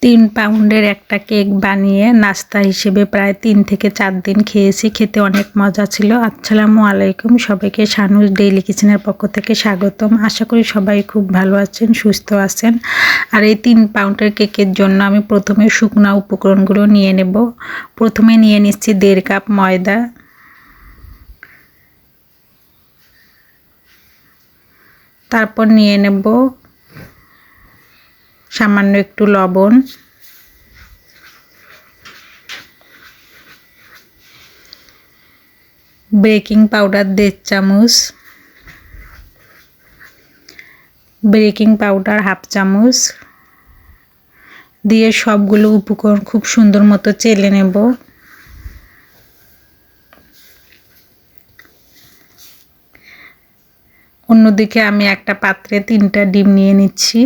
3 পাউন্ডের একটা কেক বানিয়ে নাস্তা হিসেবে প্রায় 3 থেকে 4 দিন খেয়েছি। খেতে অনেক মজা ছিল। আসসালামু আলাইকুম, সবাইকে শানুস ডেইলি কিচেনের পক্ষ থেকে স্বাগতম। আশা করি সবাই খুব ভালো আছেন, সুস্থ আছেন। আর এই 3 পাউন্ডের কেকের জন্য আমি প্রথমে শুকনা উপকরণগুলো নিয়ে নেব। প্রথমে নিয়ে নিচ্ছি 1.5 কাপ ময়দা, তারপর নিয়ে নেব সামান্য একটু লবণ, বেকিং পাউডার 1.5 চামচ, বেকিং পাউডার 1/2 চামচ দিয়ে সবগুলো উপকরণ খুব সুন্দর মতো চেলে নেব। অন্যদিকে আমি একটা পাত্রে 3টা ডিম নিয়ে নিচ্ছি।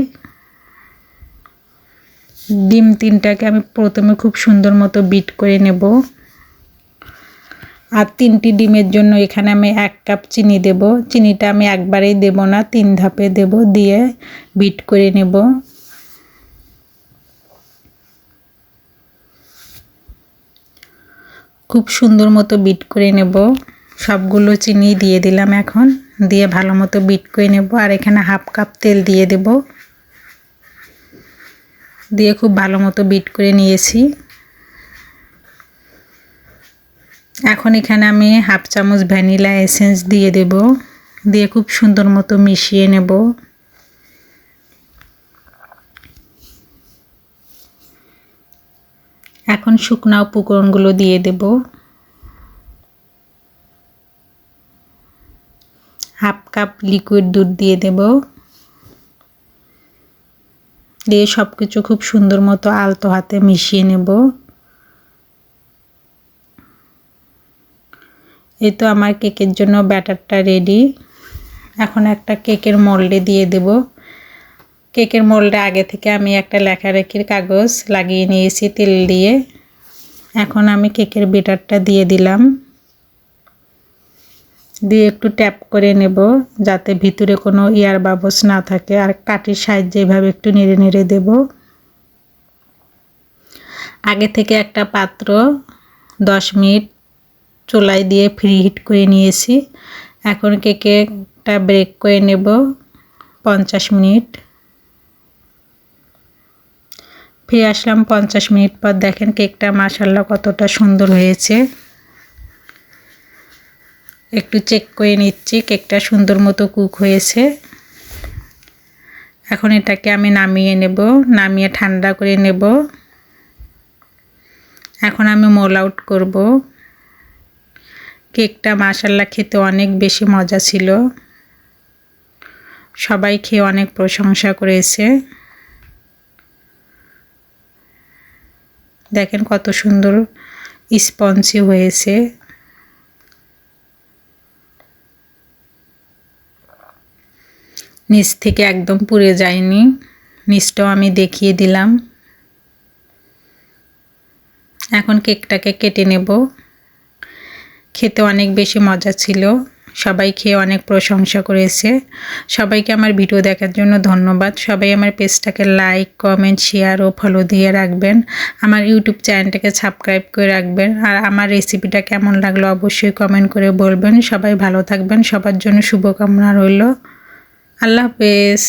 ডিম 3টাকে আমি প্রথমে খুব সুন্দর মতো বিট করে নেব। আর 3টি ডিমের জন্য এখানে আমি 1 কাপ চিনি দেব। চিনিটা আমি একবারেই দেব না, 3 ধাপে দেব, দিয়ে বিট করে নেব। খুব সুন্দর মতো বিট করে নেব। সবগুলো চিনি দিয়ে দিলাম, এখন দিয়ে ভালো মতো বিট করে নেব। আর এখানে 1/2 কাপ তেল দিয়ে দেব, দিয়ে খুব ভালো মতো বিট করে নিয়েছি। এখন এখানে আমি 1/2 চামচ ভ্যানিলা এসেন্স দিয়ে দেব, দিয়ে খুব সুন্দর মতো মিশিয়ে নেব। এখন শুকনা উপকরণগুলো দিয়ে দেব। 1/2 কাপ লিকুইড দুধ দিয়ে দেব, দিয়ে সবকিছু খুব সুন্দর মতো আলতো হাতে মিশিয়ে নেব। এই তো আমার কেকের জন্য ব্যাটারটা রেডি। এখন একটা কেকের মোল্ডে দিয়ে দেব। কেকের মোল্ডে আগে থেকে আমি একটা লেখালেখির কাগজ লাগিয়ে নিয়েছি তেল দিয়ে। এখন আমি কেকের ব্যাটারটা দিয়ে দিলাম, দিয়ে একটু ট্যাপ করে নেব যাতে ভিতরে কোনো এয়ার বাবলস না থাকে। আর কাঠির সাহায্যে এভাবে একটু নেড়ে নেড়ে দেব। আগে থেকে একটা পাত্র 10 মিনিট চুলায় দিয়ে ফ্রি হিট করে নিয়েছি। এখন কেকটা বেক করে নেব 50 মিনিট। ফিরে আসলাম 50 মিনিট পর। দেখেন কেকটা মাশাআল্লাহ কতটা সুন্দর হয়েছে। একটু চেক করে নিচ্ছি কেকটা সুন্দর মতো কুক হয়েছে। এখন এটাকে আমি নামিয়ে নেব, নামিয়ে ঠান্ডা করে নেব। এখন আমি মোল আউট করব। কেকটা মাশাআল্লাহ খেতে অনেক বেশি মজা ছিল। সবাই খেয়ে অনেক প্রশংসা করেছে। দেখেন কত সুন্দর স্পঞ্জি হয়েছে। নিচ থেকে একদম পুড়ে যায়নি। নিচটাও আমি দেখিয়ে দিলাম। এখন কেকটাকে কেটে নেব। খেতে অনেক বেশি মজা ছিল। সবাই খেয়ে অনেক প্রশংসা করেছে। সবাইকে আমার ভিডিও দেখার জন্য ধন্যবাদ। সবাই আমার পেজটাকে লাইক, কমেন্ট, শেয়ার ও ফলো দিয়ে রাখবেন। আমার ইউটিউব চ্যানেলটাকে সাবস্ক্রাইব করে রাখবেন। আর আমার রেসিপিটা কেমন লাগলো অবশ্যই কমেন্ট করে বলবেন। সবাই ভালো থাকবেন। সবার জন্য শুভকামনা রইল। আল্লাহ হাফেজ।